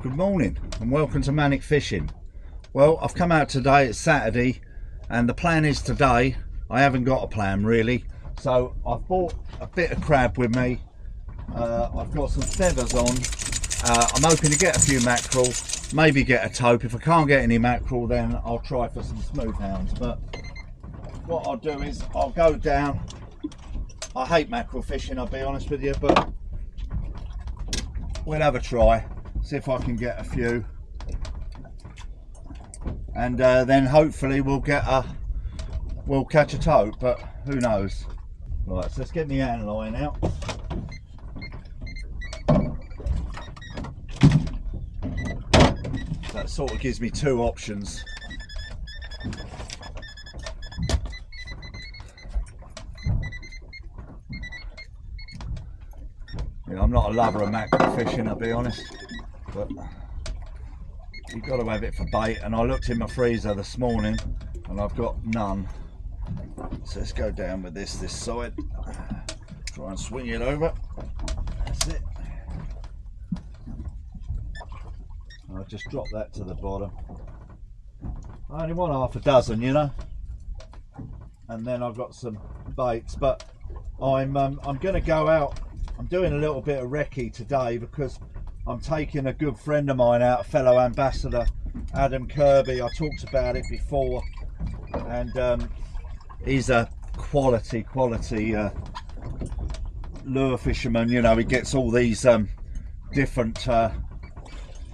Good morning and welcome to Manic Fishing. Well, I've come out today, it's Saturday, and the plan is today, I haven't got a plan really, so I've bought a bit of crab with me. I've got some feathers on. I'm hoping to get a few mackerel, maybe get a tope. If I can't get any mackerel, then I'll try for some smooth hounds. But what I'll do is I'll go down. I hate mackerel fishing, I'll be honest with you, but we'll have a try, see if I can get a few, and then hopefully we'll catch a tope, but who knows. Right, so let's get my hand line out. That sort of gives me two options. You know, I'm not a lover of mackerel fishing, I'll be honest, but you've got to have it for bait. And I looked in my freezer this morning and I've got none. So let's go down with this side. Try and swing it over. That's it. I'll just drop that to the bottom. I only want half a dozen, you know. And then I've got some baits, but I'm going to go out. I'm doing a little bit of recce today because I'm taking a good friend of mine out, a fellow ambassador, Adam Kirby. I talked about it before, and he's a quality lure fisherman. You know, he gets all these different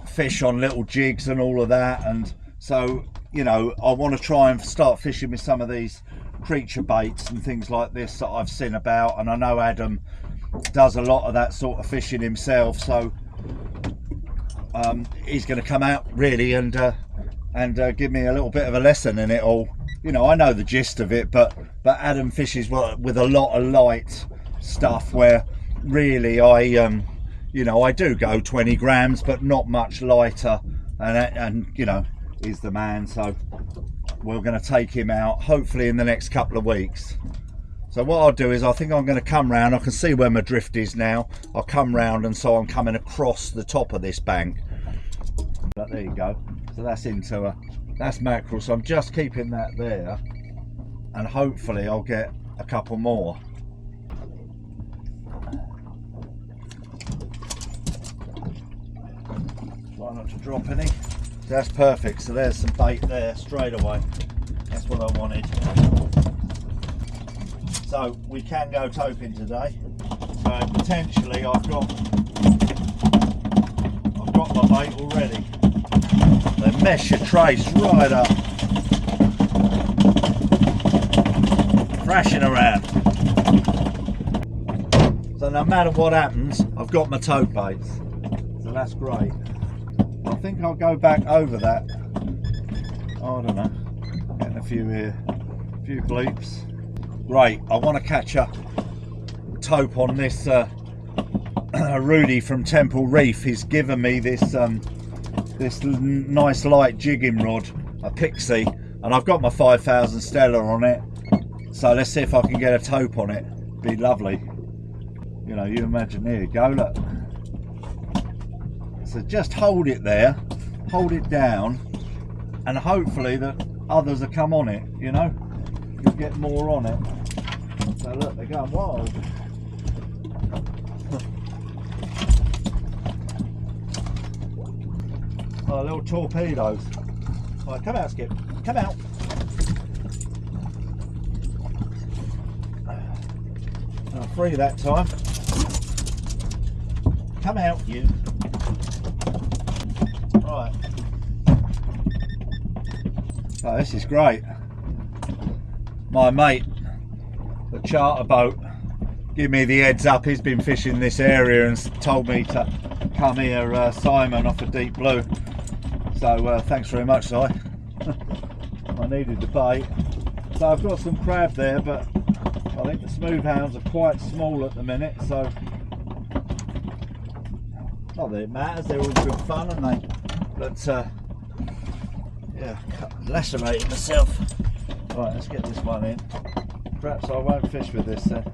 fish on little jigs and all of that, and so, you know, I want to try and start fishing with some of these creature baits and things like this that I've seen about, and I know Adam does a lot of that sort of fishing himself, so he's going to come out really and give me a little bit of a lesson in it all. You know, I know the gist of it, but Adam fishes with a lot of light stuff, where really you know, I do go 20 grams, but not much lighter, and you know, he's the man, so we're going to take him out hopefully in the next couple of weeks. So what I'll do is, I think I'm going to come round. I can see where my drift is now. I'll come round, and so I'm coming across the top of this bank. But there you go. So that's that's mackerel. So I'm just keeping that there, and hopefully I'll get a couple more. Try not to drop any. So that's perfect. So there's some bait there straight away. That's what I wanted. So we can go toping today. So potentially I've got my bait already. They mesh your trace right up, thrashing around. So no matter what happens, I've got my tope baits. So that's great. I think I'll go back over that. Oh, I don't know. Getting a few here, a few bleeps. Right, I want to catch a tope on this Rudy from Temple Reef. He's given me this nice light jigging rod, a Pixie, and I've got my 5000 Stella on it. So let's see if I can get a tope on it. Be lovely. You know, you imagine, here you go, look. So just hold it there, hold it down, and hopefully that others will come on it, you know. You'll get more on it. So look, they're going wild. Oh, little torpedoes. Right, come out, Skip. Come out. Oh, free that time. Come out, you. Right. Oh, this is great. My mate, the charter boat, give me the heads up. He's been fishing this area and told me to come here, Simon off of Deep Blue. So thanks very much, Si. I needed the bait. So I've got some crab there, but I think the smooth hounds are quite small at the minute, so not that it matters, they're all good fun, aren't they? But yeah, lacerating myself. Right, let's get this one in. Perhaps I won't fish with this then.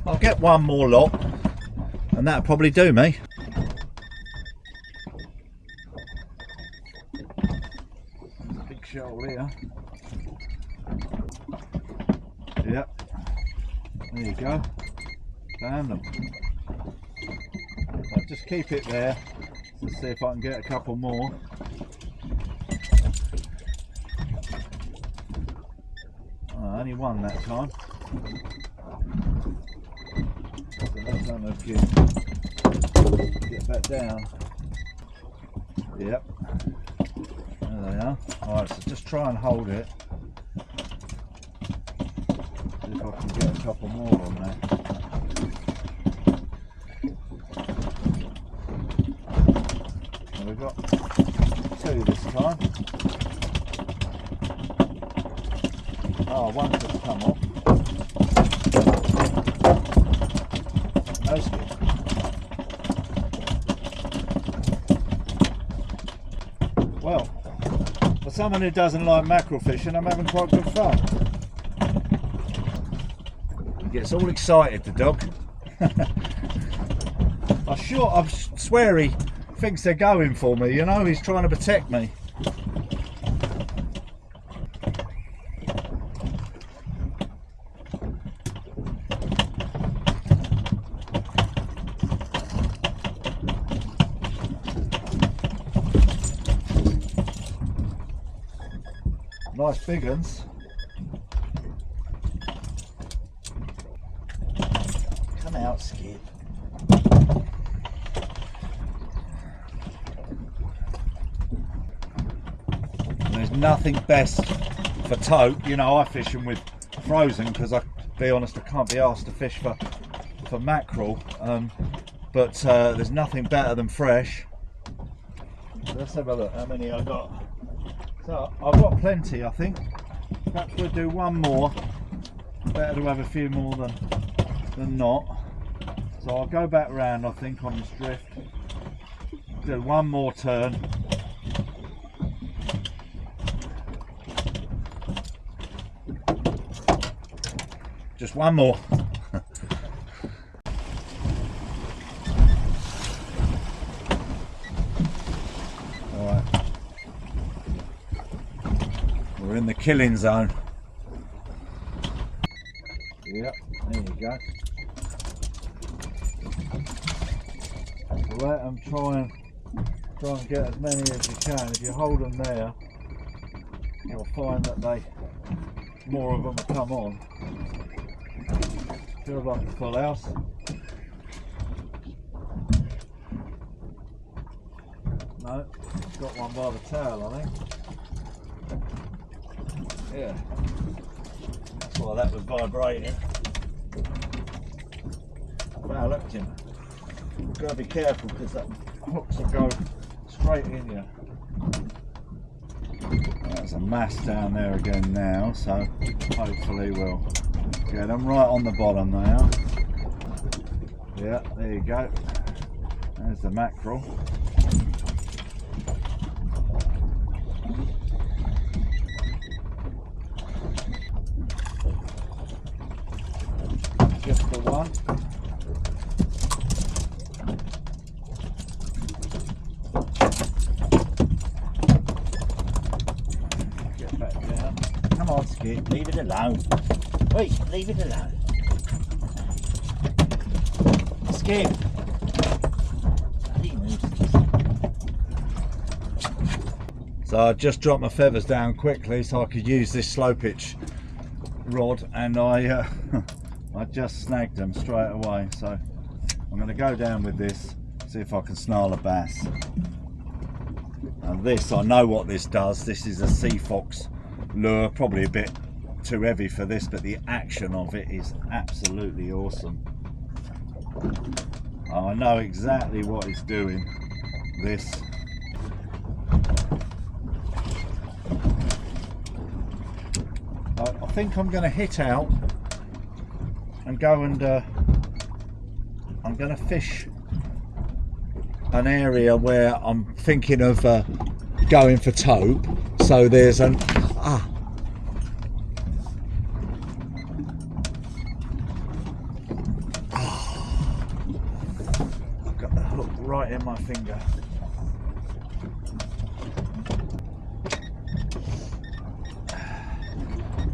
I'll get one more lot and that'll probably do me. mackerel here. Yep, there you go, found them. I'll just keep it there to see if I can get a couple more. Only one that time. So that's done a few. Get back down. Yep. There they are. Alright, so just try and hold it. See if I can get a couple more on there. So we've got two this time. Oh, one just come off. No skip. Well, for someone who doesn't like mackerel fishing, I'm having quite good fun. He gets all excited, the dog. I swear he thinks they're going for me, you know, he's trying to protect me. Nice big uns. Come out, Skip. There's nothing best for Tope. You know, I fish them with frozen because, I'll be honest, I can't be asked to fish for mackerel. But there's nothing better than fresh. Let's have a look how many I got. So I've got plenty, I think. Perhaps we'll do one more. Better to have a few more than not. So I'll go back round, I think, on this drift. Do one more turn. Just one more. Alright. We're in the killing zone. Yep, there you go. So let them try and get as many as you can. If you hold them there, you'll find that more of them will come on. Feels like a full house. No, got one by the tail, I think. Yeah, that's why that was vibrating. Wow, look, Jim. You've got to be careful because that hooks will go straight in you. There's a mass down there again now, so hopefully we'll get them right on the bottom now. Yeah, there you go. There's the mackerel. Just the one. Get back down. Come on, Skip, leave it alone. Wait, leave it alone. Skip. So I just dropped my feathers down quickly so I could use this slow pitch rod, and I just snagged them straight away. So I'm going to go down with this, see if I can snarl a bass. And this, I know what this does. This is a sea fox lure, probably a bit too heavy for this, but the action of it is absolutely awesome. I know exactly what it's doing. This. I think I'm going to hit out and go and I'm going to fish an area where I'm thinking of going for Tope. So there's an I've got the hook right in my finger.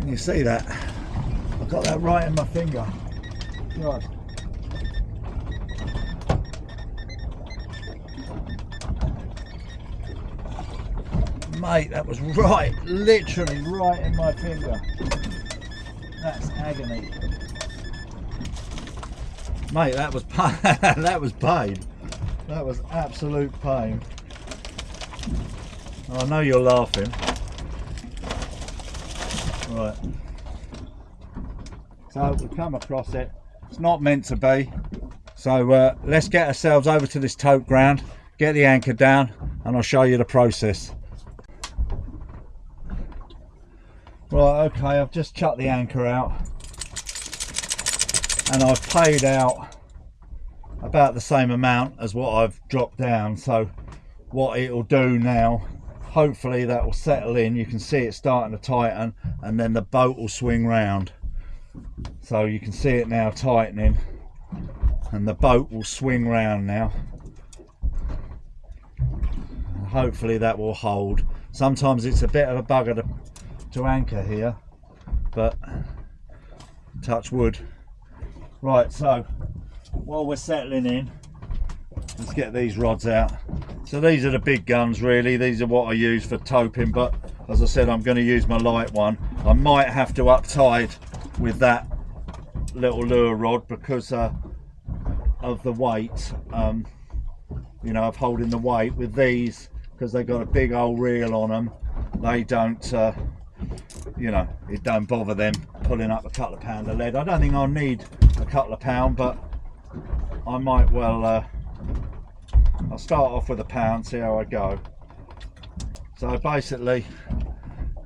Can you see that? I've got that right in my finger. God. Mate, that was right, literally right in my finger. That's agony. Mate, that was pain. That was pain. That was absolute pain. Oh, I know you're laughing. Right. So we come across it. It's not meant to be. So let's get ourselves over to this tote ground, get the anchor down, and I'll show you the process. Right, okay, I've just chucked the anchor out. And I've paid out about the same amount as what I've dropped down. So what it'll do now, hopefully that will settle in. You can see it starting to tighten, and then the boat will swing round. So you can see it now tightening, and the boat will swing round now. Hopefully that will hold. Sometimes it's a bit of a bugger to anchor here, but touch wood. Right, so while we're settling in, let's get these rods out. So these are the big guns really. These are what I use for toping, but as I said, I'm going to use my light one. I might have to up tide with that little lure rod because of the weight, you know, of holding the weight. With these, because they've got a big old reel on them, they don't you know, it don't bother them pulling up a couple of pound of lead. I don't think I'll need a couple of pound, but I might well I'll start off with a pound, see how I go. So basically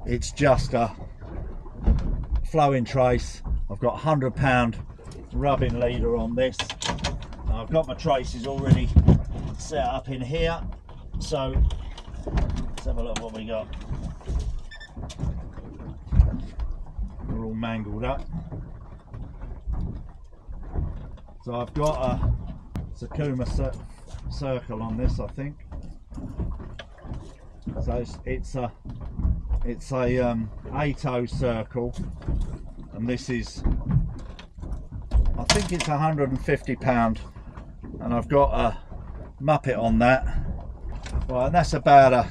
it's just a flowing trace. I've got 100 pound rubbing leader on this. I've got my traces already set up in here, so let's have a look what we got. They're all mangled up. So I've got a Sakuma circle on this, I think. So it's a 8/0 circle, and this is, I think it's 150 pound, and I've got a Muppet on that. Right, and that's about a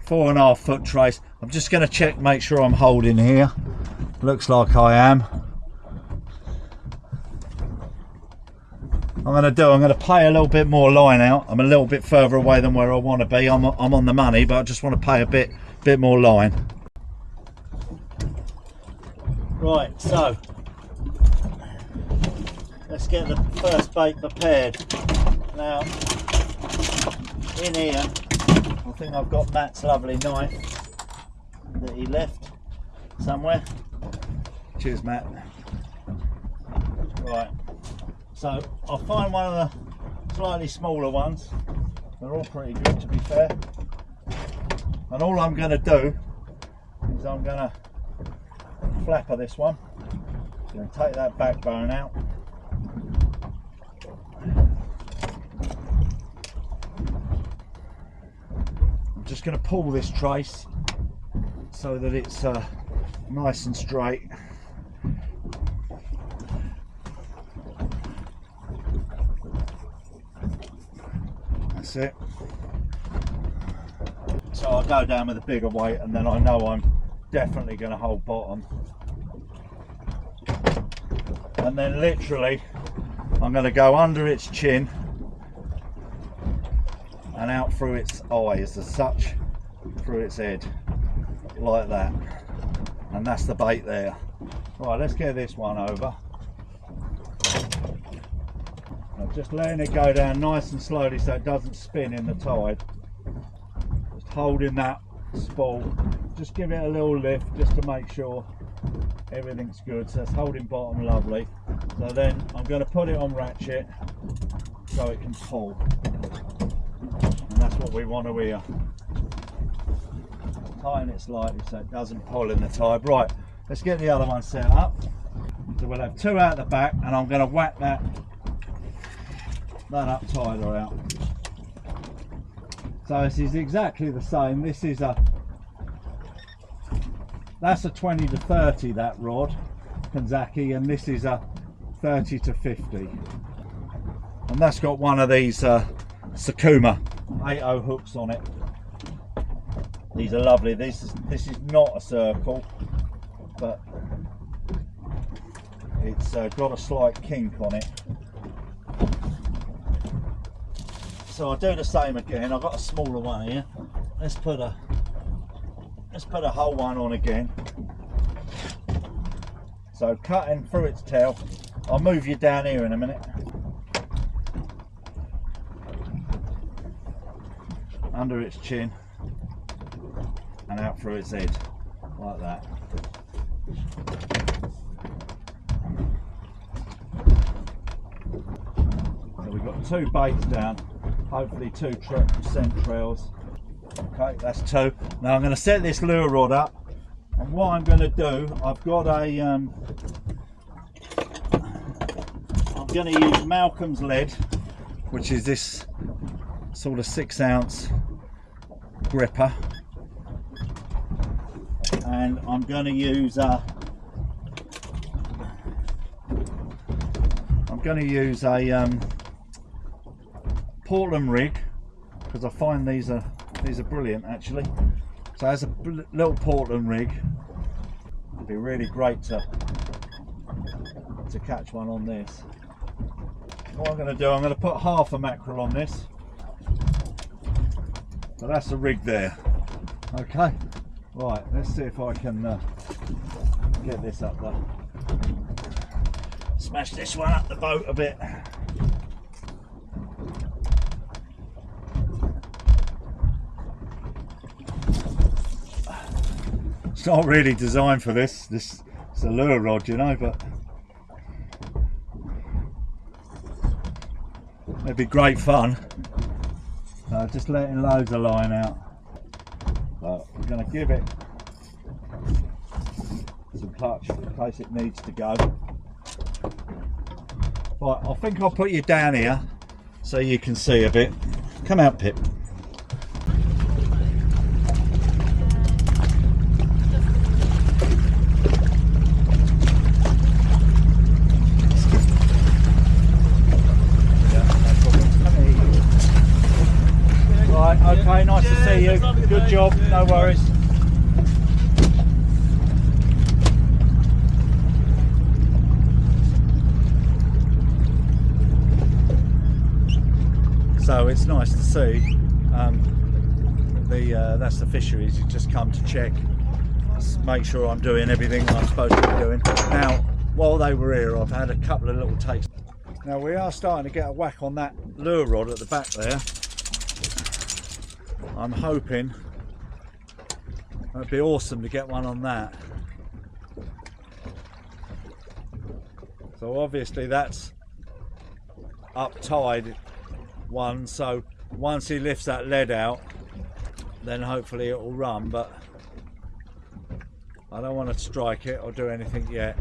4.5 foot trace. I'm just going to check, make sure I'm holding here. Looks like I am. I'm going to pay a little bit more line out. I'm a little bit further away than where I want to be. I'm on the money, but I just want to pay a bit more line. Right, so let's get the first bait prepared. Now, in here, I think I've got Matt's lovely knife that he left somewhere. Cheers, Matt. Right, so I'll find one of the slightly smaller ones. They're all pretty good, to be fair. And all I'm going to do is I'm going to flapper this one. I'm going to take that backbone out. I'm just going to pull this trace so that it's nice and straight. That's it. So I'll go down with a bigger weight, and then I know I'm definitely going to hold bottom. And then literally I'm going to go under its chin and out through its eyes, as such, through its head, like that. And that's the bait there. Right, let's get this one over. I'm just letting it go down nice and slowly so it doesn't spin in the tide. Just holding that spool, just give it a little lift just to make sure everything's good. So it's holding bottom lovely. So then I'm going to put it on ratchet so it can pull, and that's what we want to hear. Tighten it slightly so it doesn't pull in the tide. Right, let's get the other one set up. So we'll have two out the back, and I'm going to whack that up tighter out. So this is exactly the same. This is a that's a 20 to 30, that rod, Kanzaki, and this is a 30 to 50. And that's got one of these Sakuma 8.0 hooks on it. These are lovely. This is not a circle, but it's got a slight kink on it. So I'll do the same again. I've got a smaller one here. Let's put a whole one on again. So cutting through its tail. I'll move you down here in a minute. Under its chin and out through its head, like that. So we've got 2 baits down, hopefully 2 scent trails. Okay, that's 2. Now I'm going to set this lure rod up, and what I'm going to do, I've got a I'm going to use Malcolm's lead, which is this sort of 6-ounce gripper, and I'm going to use a Portland rig, because I find these are brilliant actually. So as a little Portland rig, it'd be really great to catch one on this. What I'm going to do, I'm going to put half a mackerel on this. So that's the rig there. Okay, right, let's see if I can get this up there. Smash this one up the boat a bit. It's not really designed for this. This is a lure rod, you know, but it'd be great fun. Just letting loads of line out. But we're going to give it some clutch in case it needs to go. Right, I think I'll put you down here so you can see a bit. Come out, Pip. Right, okay, nice to see you. Good job, no worries. So it's nice to see that's the fisheries. You just come to check, make sure I'm doing everything I'm supposed to be doing. Now, while they were here, I've had a couple of little takes. Now we are starting to get a whack on that lure rod at the back there. I'm hoping it'd be awesome to get one on that. So obviously that's up tide one, so once he lifts that lead out, then hopefully it will run, but I don't want to strike it or do anything yet.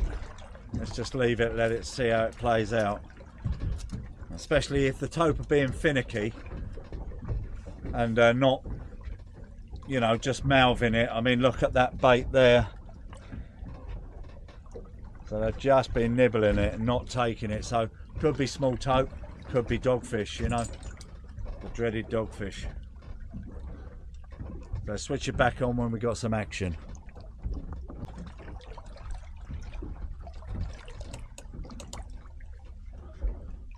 Let's just leave it, let it see how it plays out, especially if the tope are being finicky and not, you know, just mouthing it. I mean, look at that bait there. So they've just been nibbling it and not taking it. So could be small tope, could be dogfish, you know, the dreaded dogfish. So switch it back on when we got some action.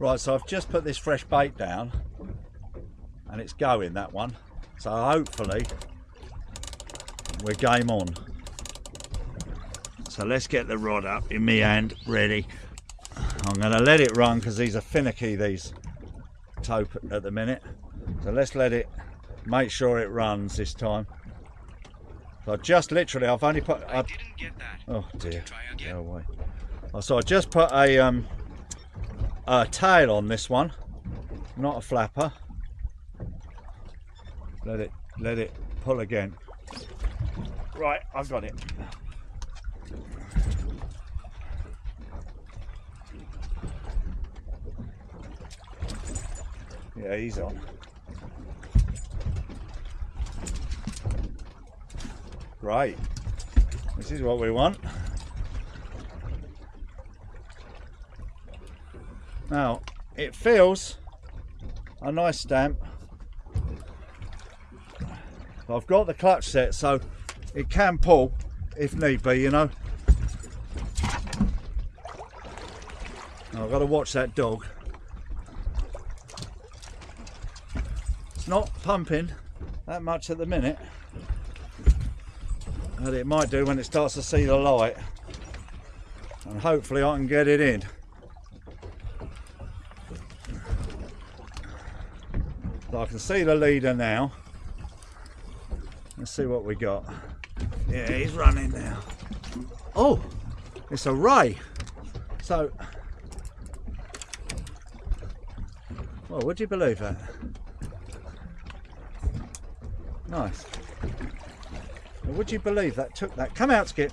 Right, so I've just put this fresh bait down and it's going, that one. So hopefully we're game on. So let's get the rod up in me hand, ready. I'm going to let it run because these are finicky, these tope at the minute. So let's let it, make sure it runs this time. So I just literally, I've only put, I didn't get that. Oh dear, go away. So I just put a tail on this one, not a flapper. Let it pull again. Right, I've got it. Yeah, he's on. Great. This is what we want. Now, it feels a nice stamp. I've got the clutch set, so it can pull if need be, you know. Now, I've got to watch that dog. It's not pumping that much at the minute, but it might do when it starts to see the light, and hopefully I can get it in. So I can see the leader now. Let's see what we got. Yeah, he's running now. Oh, it's a ray. So, well, would you believe that? Nice. Well, would you believe that took that? Come out, Skip.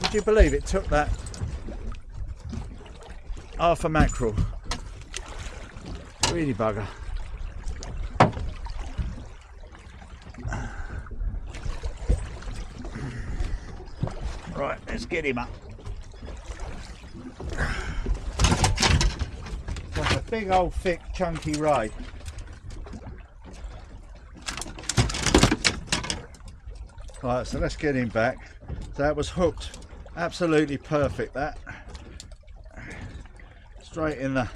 Would you believe it took that half a mackerel? Really bugger. Right, let's get him up. That's a big old thick chunky ray. Right, so let's get him back. So that was hooked absolutely perfect, that. Straight in the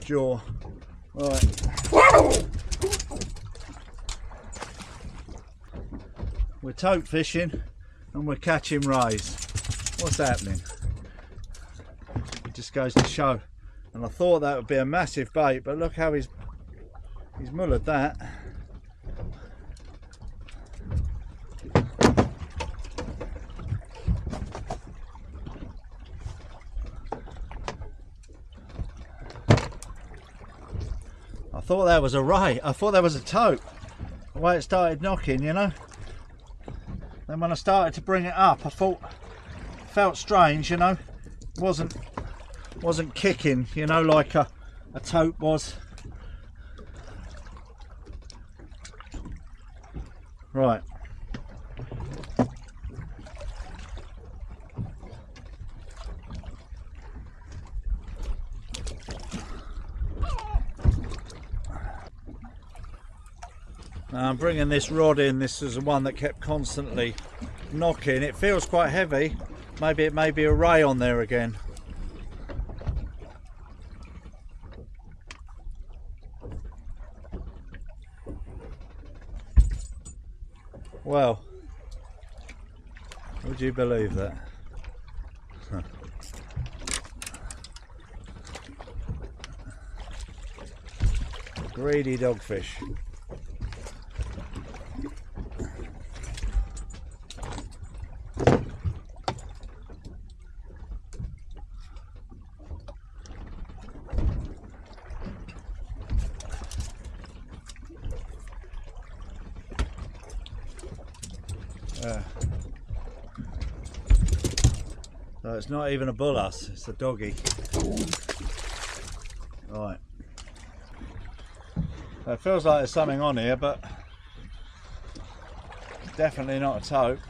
jaw. Right. We're tope fishing and we're catching rays. What's happening? It just goes to show. And I thought that would be a massive bait, but look how he's mullered that. I thought that was a ray. I thought that was a tope. The way it started knocking, you know. Then when I started to bring it up, I thought, felt strange, you know. Wasn't kicking, you know, like a tope was. Right. Now I'm bringing this rod in. This is the one that kept constantly knocking. It feels quite heavy. Maybe it may be a ray on there again. Well, would you believe that? Greedy dogfish. So it's not even a bull huss, it's a doggy. Right. So it feels like there's something on here, but it's definitely not a tope.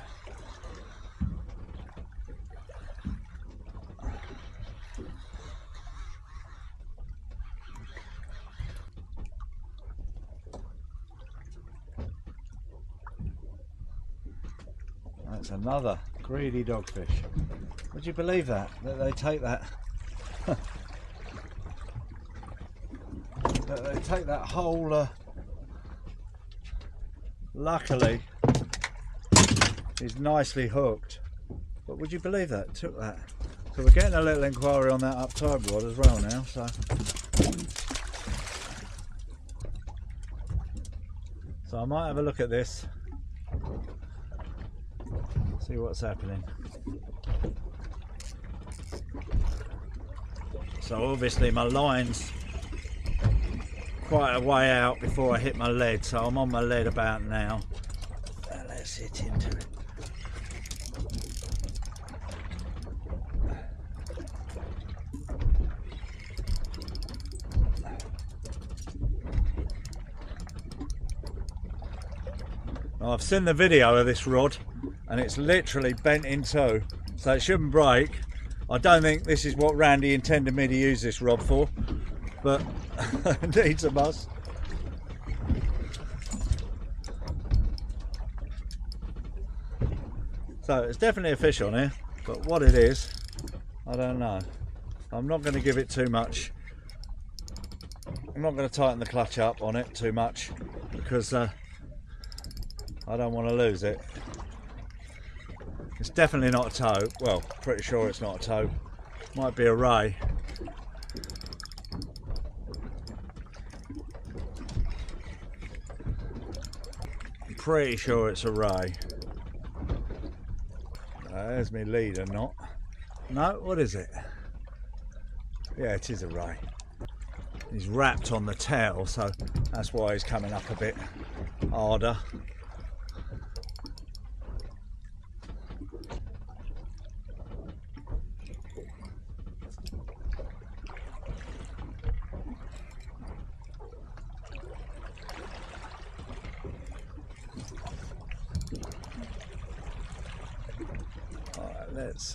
That's another greedy dogfish. Would you believe that they take that? That they take that whole. Luckily, he's nicely hooked. But would you believe that? Took that. So we're getting a little inquiry on that up tide rod as well now. So I might have a look at this. See what's happening. So obviously my line's quite a way out before I hit my lead, so I'm on my lead about now. Let's hit into it. I've seen the video of this rod and it's literally bent in two, so it shouldn't break. I don't think this is what Randy intended me to use this rod for, but it needs a must. So it's definitely a fish on here, but what it is, I don't know. I'm not going to give it too much. I'm not going to tighten the clutch up on it too much because I don't want to lose it. It's definitely not a tope. Well, pretty sure it's not a tope. Might be a ray. I'm pretty sure it's a ray. There's my leader, not. No, what is it? Yeah, it is a ray. He's wrapped on the tail, so that's why he's coming up a bit harder. Let's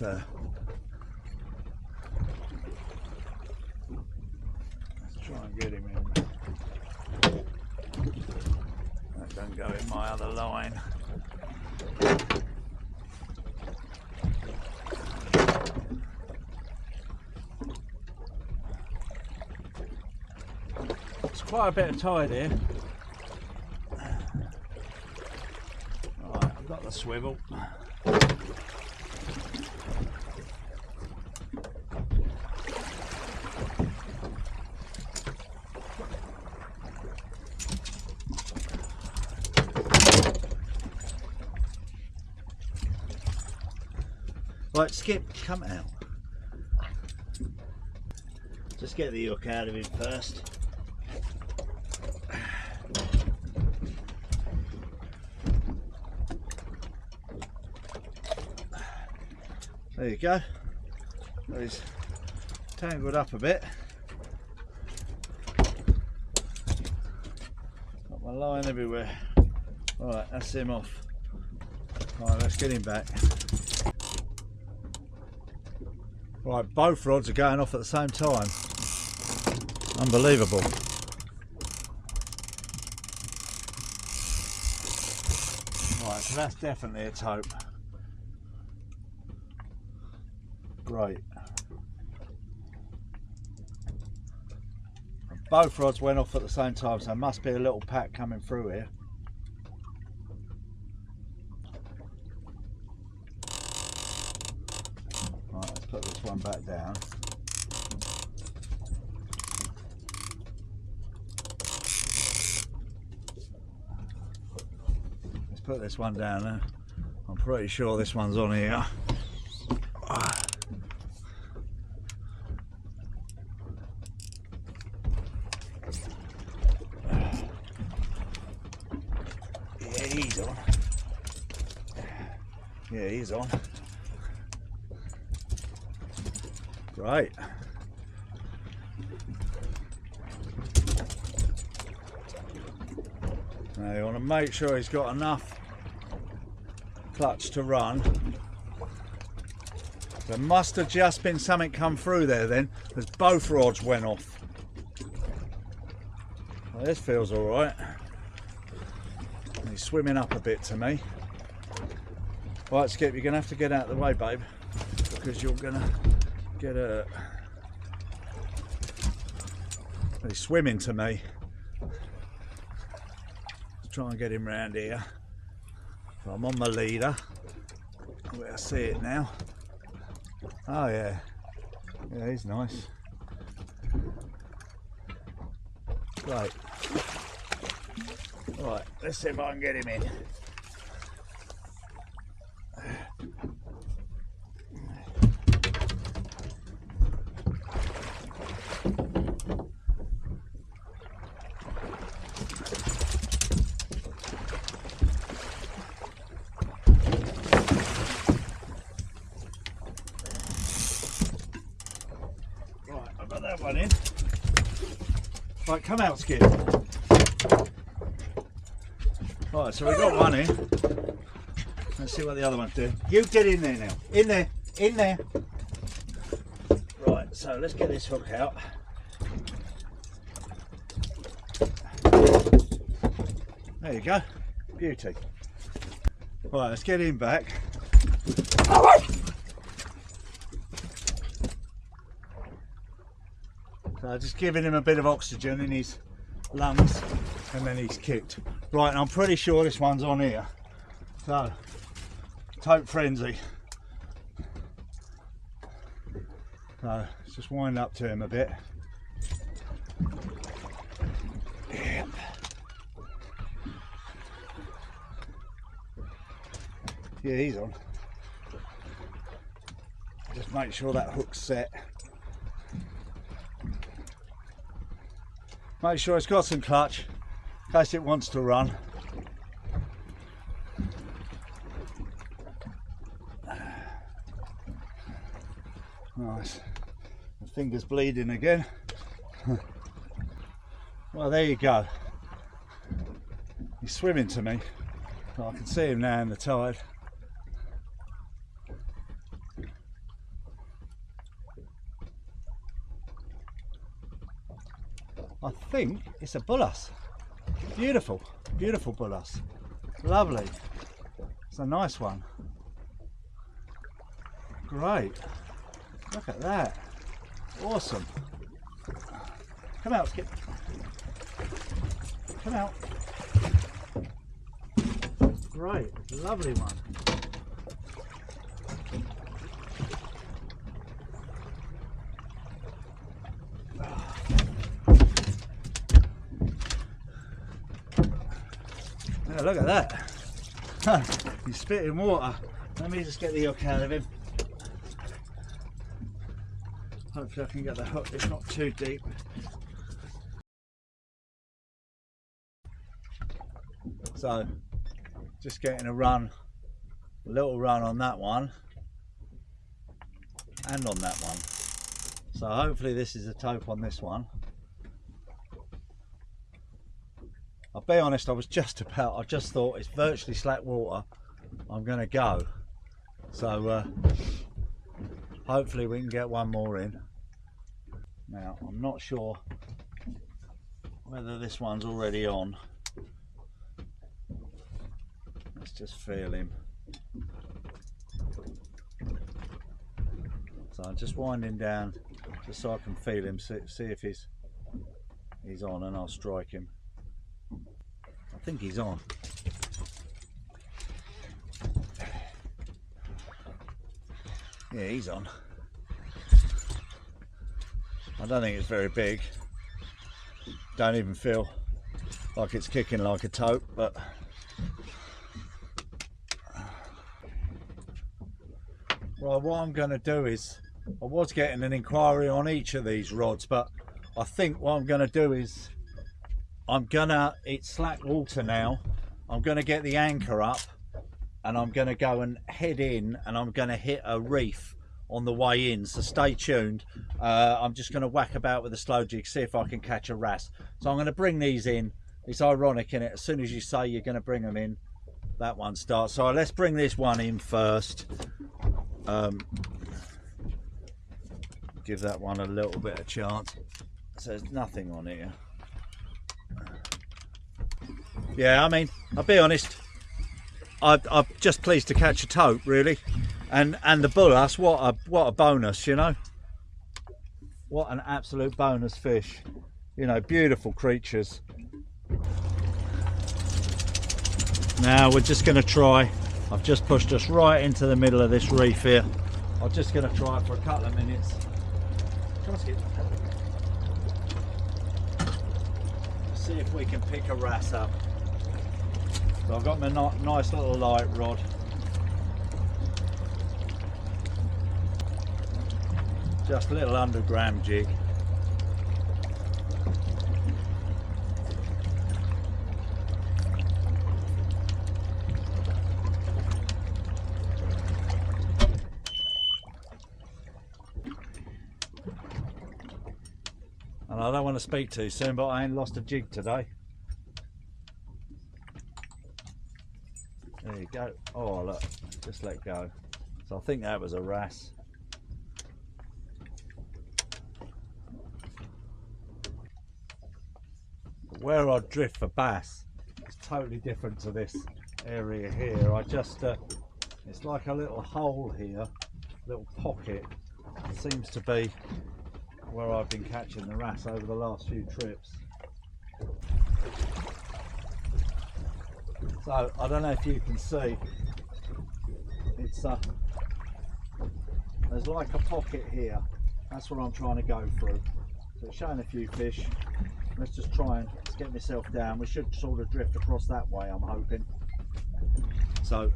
try and get him in. That don't go in my other line. It's quite a bit of tide here. Right, I've got the swivel. Right, Skip, come out. Just get the hook out of him first. There you go. He's tangled up a bit. Got my line everywhere. Right, that's him off. Right, let's get him back. Right, both rods are going off at the same time. Unbelievable. Right, so that's definitely a tope. Great. And both rods went off at the same time, so there must be a little pack coming through here. Put this one back down. Let's put this one down there. I'm pretty sure this one's on here. Yeah, he's on. Yeah, he's on. Right. Now you want to make sure he's got enough clutch to run. There must have just been something come through there then, because both rods went off. Well, this feels all right. He's swimming up a bit to me. Right, Skip, you're going to have to get out of the way, babe, because you're going to get hurt. He's swimming to me. Let's try and get him round here. So I'm on my leader. I see it now. Oh yeah. Yeah, he's nice. Right. Right, let's see if I can get him in. One in. Right, come out, Skip. Right, so we've got one in. Let's see what the other one's doing. You get in there now. In there. In there. Right, so let's get this hook out. There you go. Beauty. Right, let's get him back. So just giving him a bit of oxygen in his lungs, and then he's kicked. Right, and I'm pretty sure this one's on here. So, Tope frenzy. So, let's just wind up to him a bit. Yep. Yeah, he's on. Just make sure that hook's set. Make sure it's got some clutch in case it wants to run. Nice. The finger's bleeding again. Well, there you go. He's swimming to me. Oh, I can see him now in the tide. I think it's a bullace. Beautiful, beautiful bullace. Lovely. It's a nice one. Great. Look at that. Awesome. Come out, Skip. Come out. Great. Lovely one. Yeah, look at that. He's spitting water. Let me just get the hook out of him. Hopefully I can get the hook, it's not too deep. So, just getting a little run on that one and on that one. So hopefully this is a Tope on this one. I'll be honest, I just thought it's virtually slack water, I'm going to go. So hopefully we can get one more in. Now I'm not sure whether this one's already on. Let's just feel him. So I'm just winding down just so I can feel him, see if he's on, and I'll strike him. I think he's on. Yeah, he's on. I don't think it's very big. Don't even feel like it's kicking like a Tope, but well, what I'm going to do is, I was getting an inquiry on each of these rods, but I think what I'm going to do is, it's slack water now, I'm going to get the anchor up and I'm going to go and head in, and I'm going to hit a reef on the way in, so stay tuned. I'm just going to whack about with a slow jig, see if I can catch a wrasse. So I'm going to bring these in. It's ironic, isn't it? As soon as you say you're going to bring them in, that one starts. So let's bring this one in first. Give that one a little bit of chance. So there's nothing on here. Yeah, I mean, I'll be honest, I'm just pleased to catch a Tope, really, and the bullace. What a bonus, you know. What an absolute bonus fish, you know. Beautiful creatures. Now we're just going to try. I've just pushed us right into the middle of this reef here. I'm just going to try it for a couple of minutes. See if we can pick a wrasse up. So I've got my nice little light rod. Just a little 100-gram jig. And I don't want to speak too soon, but I ain't lost a jig today. you go. Oh look, just let go. So I think that was a wrasse. Where I drift for bass is totally different to this area here. I just, it's like a little hole here, little pocket. It seems to be where I've been catching the wrasse over the last few trips. So I don't know if you can see, it's there's like a pocket here. That's what I'm trying to go through. So it's showing a few fish. Let's just try and get myself down. We should sort of drift across that way, I'm hoping. So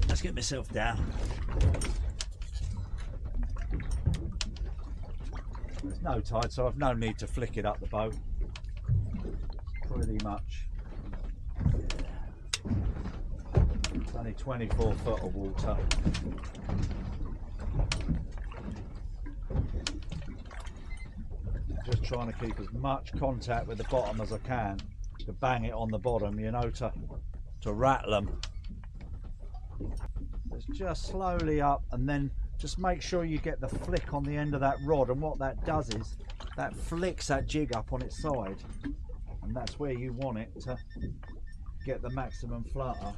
let's get myself down. There's no tide, so I've no need to flick it up the boat. Pretty much. It's only 24 foot of water. Just trying to keep as much contact with the bottom as I can to bang it on the bottom, you know, to rattle them. It's just slowly up, and then just make sure you get the flick on the end of that rod, and what that does is that flicks that jig up on its side, and that's where you want it to get the maximum flutter.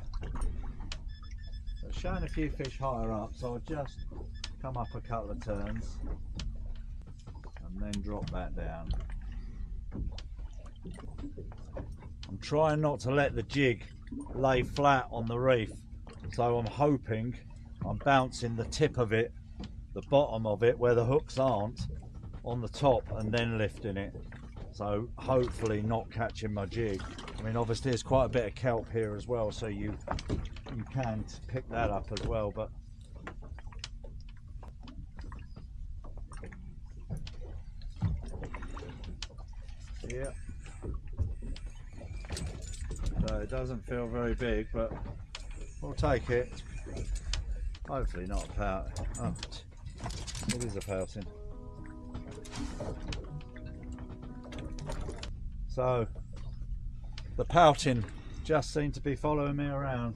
So it's showing a few fish higher up, so I'll just come up a couple of turns and then drop that down. I'm trying not to let the jig lay flat on the reef, so I'm hoping I'm bouncing the tip of it, the bottom of it where the hooks aren't, on the top, and then lifting it. So hopefully not catching my jig. I mean, obviously there's quite a bit of kelp here as well, so you can pick that up as well, but yeah. So it doesn't feel very big, but we'll take it. Hopefully not a pout. Oh, it is a pouting. So the pouting just seemed to be following me around.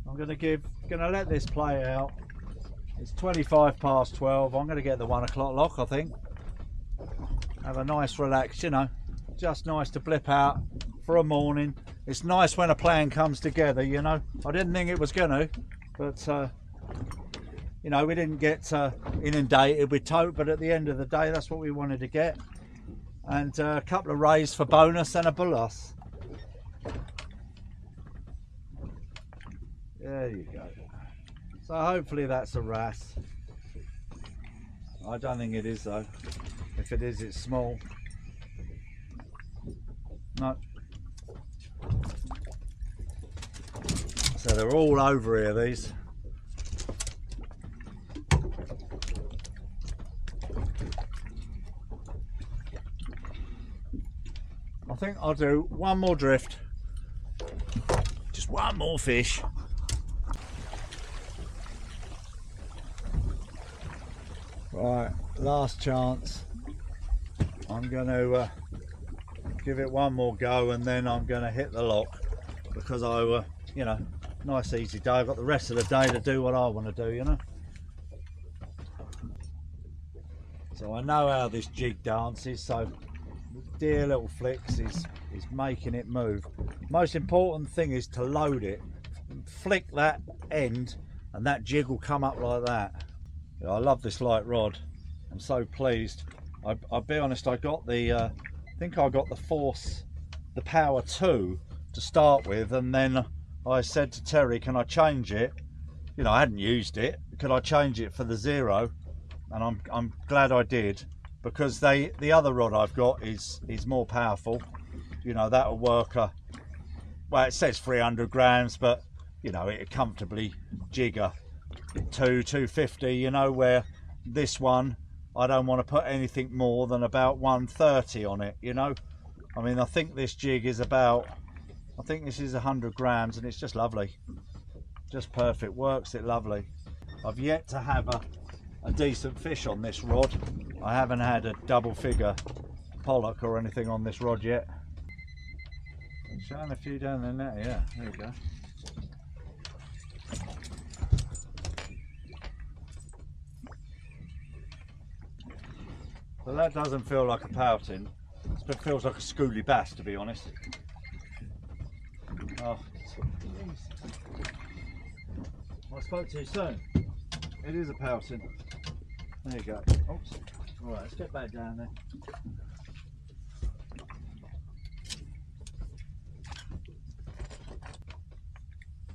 I'm gonna let this play out. It's 25 past 12. I'm gonna get the 1 o'clock lock, I think. Have a nice relax, you know, just nice to blip out for a morning. It's nice when a plan comes together, you know. I didn't think it was gonna, but you know, we didn't get inundated with tope, but at the end of the day, that's what we wanted to get. And a couple of rays for bonus and a bullass. There you go. So hopefully that's a wrasse. I don't think it is though. If it is, it's small. No. So they're all over here, these. I think I'll do one more drift. Just one more fish. Right, last chance. I'm going to give it one more go, and then I'm going to hit the lock, because you know, nice easy day. I've got the rest of the day to do what I want to do, you know. So I know how this jig dances, so dear little flicks is making it move. Most important thing is to load it, flick that end, and that jig will come up like that. I love this light rod. I'm so pleased. I'll be honest, I got the I think I got the Force, the Power 2 to start with, and then I said to Terry, can I change it? You know, I hadn't used it. Could I change it for the 0? And I'm glad I did, because the other rod I've got is more powerful. You know, that'll work well, it says 300 grams, but you know, it comfortably jigger 250, you know, where this one I don't want to put anything more than about 130 on it, you know. I mean, I think this jig is about, I think this is 100 grams, and it's just lovely, just perfect, works it lovely. I've yet to have a decent fish on this rod. I haven't had a double figure pollock or anything on this rod yet. I'm showing a few down there now. Yeah, there you go. So that doesn't feel like a pouting. It feels like a schooly bass, to be honest. Oh, I spoke too soon. It is a pouting. There you go. Oops. All right, let's get back down there.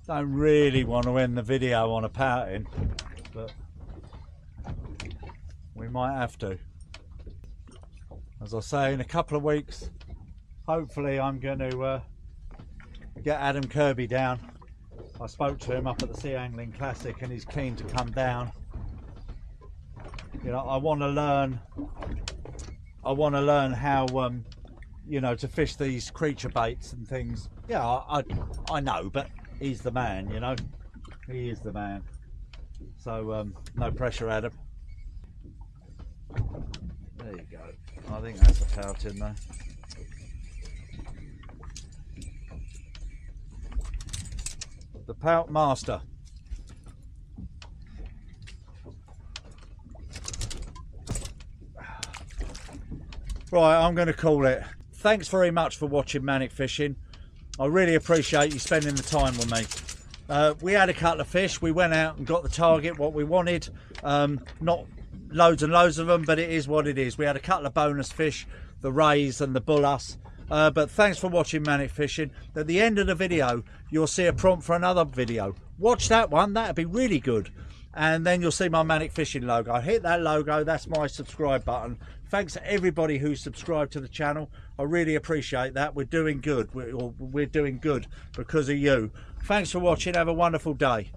Don't really want to end the video on a pouting, but we might have to. As I say, in a couple of weeks, hopefully I'm going to get Adam Kirby down. I spoke to him up at the Sea Angling Classic and he's keen to come down. You know, I want to learn how you know, to fish these creature baits and things. Yeah, I know, but he's the man, you know. He is the man. So no pressure, Adam. There you go. I think that's a pouting though. The Pout Master. Right, I'm going to call it. Thanks very much for watching Manic Fishing. I really appreciate you spending the time with me. We had a couple of fish. We went out and got the target, what we wanted. Not loads and loads of them, but it is what it is. We had a couple of bonus fish, the rays and the bull huss. But thanks for watching Manic Fishing. At the end of the video, you'll see a prompt for another video. Watch that one, that'd be really good. And then you'll see my Manic Fishing logo. Hit that logo, that's my subscribe button. Thanks to everybody who's subscribed to the channel. I really appreciate that. We're doing good. We're doing good because of you. Thanks for watching. Have a wonderful day.